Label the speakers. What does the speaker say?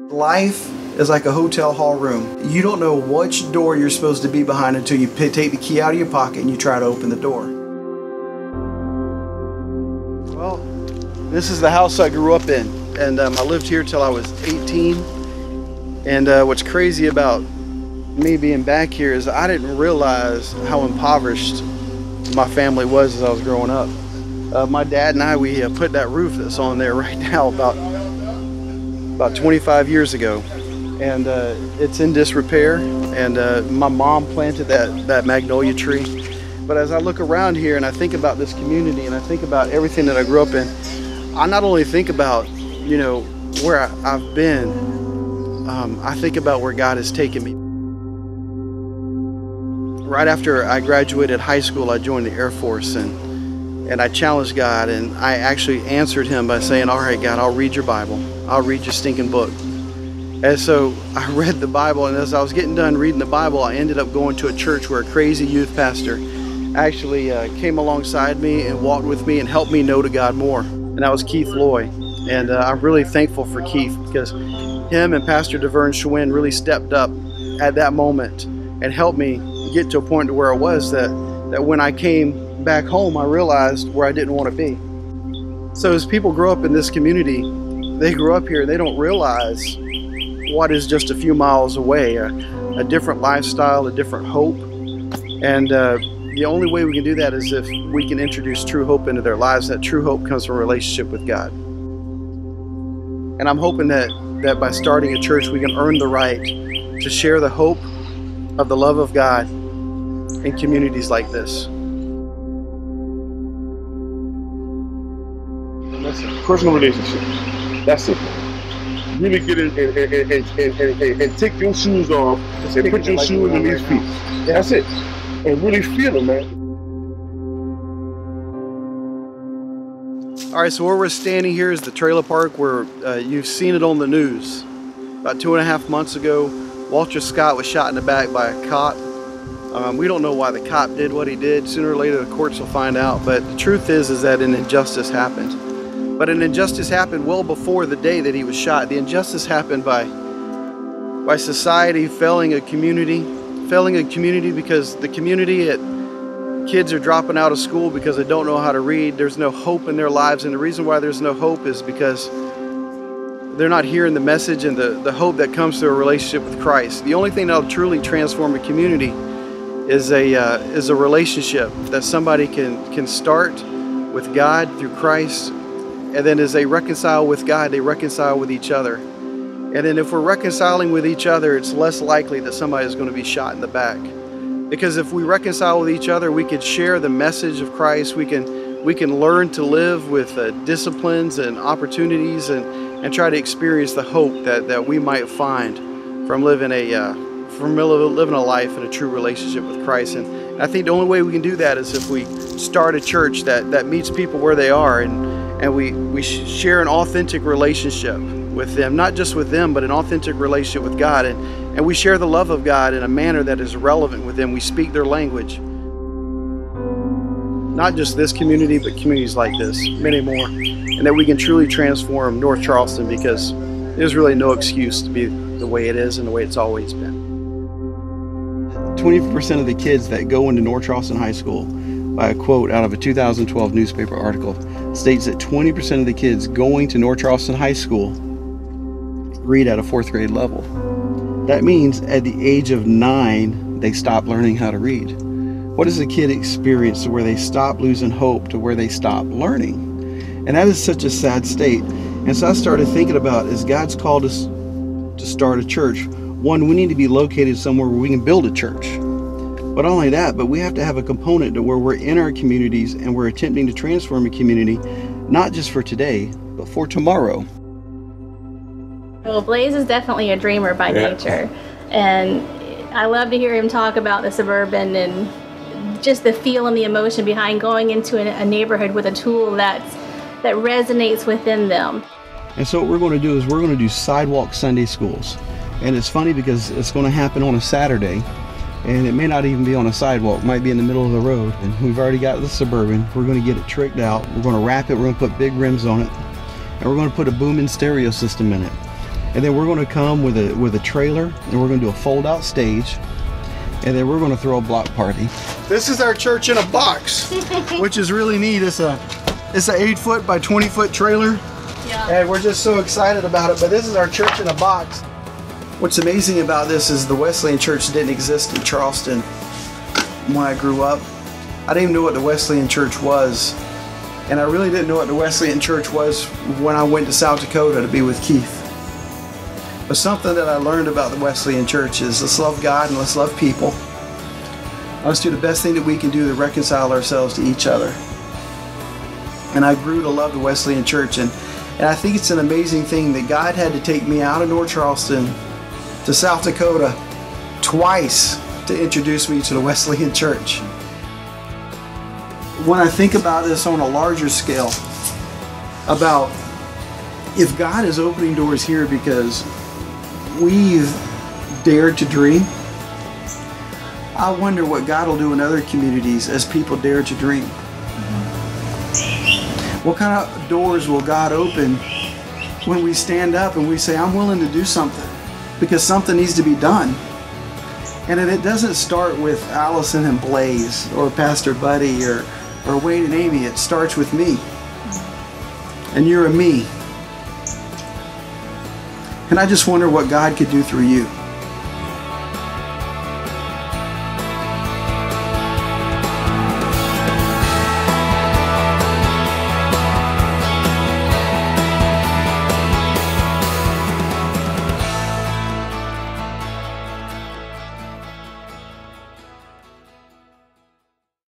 Speaker 1: Life is like a hotel hall room. You don't know which door you're supposed to be behind until you take the key out of your pocket and you try to open the door. Well, this is the house I grew up in, and I lived here till I was 18. And what's crazy about me being back here is I didn't realize how impoverished my family was as I was growing up. My dad and I, we put that roof that's on there right now about 25 years ago, and it's in disrepair, and my mom planted that magnolia tree. But as I look around here and I think about this community and I think about everything that I grew up in, I not only think about, you know, where I've been, I think about where God has taken me. Right after I graduated high school, I joined the Air Force, and I challenged God, and I actually answered him by saying, all right, God, I'll read your Bible. I'll read your stinking book. And so I read the Bible, and as I was getting done reading the Bible, I ended up going to a church where a crazy youth pastor actually came alongside me and walked with me and helped me know to God more. And that was Keith Loy. And I'm really thankful for Keith, because him and Pastor DeVern Schwinn really stepped up at that moment and helped me get to a point to where I was that when I came back home, I realized where I didn't want to be. So as people grow up in this community, they grow up here and they don't realize what is just a few miles away, a different lifestyle, a different hope. And the only way we can do that is if we can introduce true hope into their lives. That true hope comes from a relationship with God. And I'm hoping that by starting a church, we can earn the right to share the hope of the love of God in communities like this.
Speaker 2: Personal relationships. That's it. Really get in and take your shoes off and put your shoes in these feet. That's it. And really feel them, man.
Speaker 1: All right, so where we're standing here is the trailer park where you've seen it on the news. About 2.5 months ago, Walter Scott was shot in the back by a cop. We don't know why the cop did what he did. Sooner or later, the courts will find out. But the truth is that an injustice happened. But an injustice happened well before the day that he was shot. The injustice happened by society failing a community because the community, kids are dropping out of school because they don't know how to read. There's no hope in their lives, and the reason why there's no hope is because they're not hearing the message and the hope that comes through a relationship with Christ. The only thing that'll truly transform a community is a relationship that somebody can start with God through Christ. And then as they reconcile with God, they reconcile with each other. And then if we're reconciling with each other, it's less likely that somebody is going to be shot in the back. Because if we reconcile with each other, we can share the message of Christ. We can learn to live with disciplines and opportunities and try to experience the hope that we might find from living a life in a true relationship with Christ. And I think the only way we can do that is if we start a church that meets people where they are, and we share an authentic relationship with them, not just with them, but an authentic relationship with God, and we share the love of God in a manner that is relevant with them. We speak their language. Not just this community, but communities like this, many more, and that we can truly transform North Charleston, because there's really no excuse to be the way it is and the way it's always been. 20% of the kids that go into North Charleston High School, by a quote out of a 2012 newspaper article, states that 20% of the kids going to North Charleston High School read at a 4th grade level. That means at the age of 9, they stop learning how to read. What does a kid experience to where they stop losing hope, to where they stop learning? And that is such a sad state. And so I started thinking about, as God's called us to start a church, one, we need to be located somewhere where we can build a church. But not only that, but we have to have a component to where we're in our communities and we're attempting to transform a community, not just for today, but for tomorrow.
Speaker 3: Well, Blaze is definitely a dreamer by nature. And I love to hear him talk about the suburban and just the feel and the emotion behind going into a neighborhood with a tool that resonates within them.
Speaker 1: And so what we're going to do is we're going to do sidewalk Sunday schools. And it's funny because it's going to happen on a Saturday. And it may not even be on a sidewalk, it might be in the middle of the road. And we've already got the Suburban. We're going to get it tricked out. We're going to wrap it. We're going to put big rims on it. And we're going to put a booming stereo system in it. And then we're going to come with a trailer, and we're going to do a fold-out stage, and then we're going to throw a block party. This is our church in a box, which is really neat. It's a 8-foot by 20-foot trailer, and we're just so excited about it. But this is our church in a box. What's amazing about this is the Wesleyan Church didn't exist in Charleston when I grew up. I didn't even know what the Wesleyan Church was, and I really didn't know what the Wesleyan Church was when I went to South Dakota to be with Keith. But something that I learned about the Wesleyan Church is let's love God and let's love people. Let's do the best thing that we can do to reconcile ourselves to each other. And I grew to love the Wesleyan Church, and I think it's an amazing thing that God had to take me out of North Charleston to South Dakota twice to introduce me to the Wesleyan Church. When I think about this on a larger scale, about if God is opening doors here because we've dared to dream, I wonder what God will do in other communities as people dare to dream. What kind of doors will God open when we stand up and we say, I'm willing to do something because something needs to be done? And it doesn't start with Allison and Blaze or Pastor Buddy or Wade and Amy. It starts with me. And you're a me. And I just wonder what God could do through you.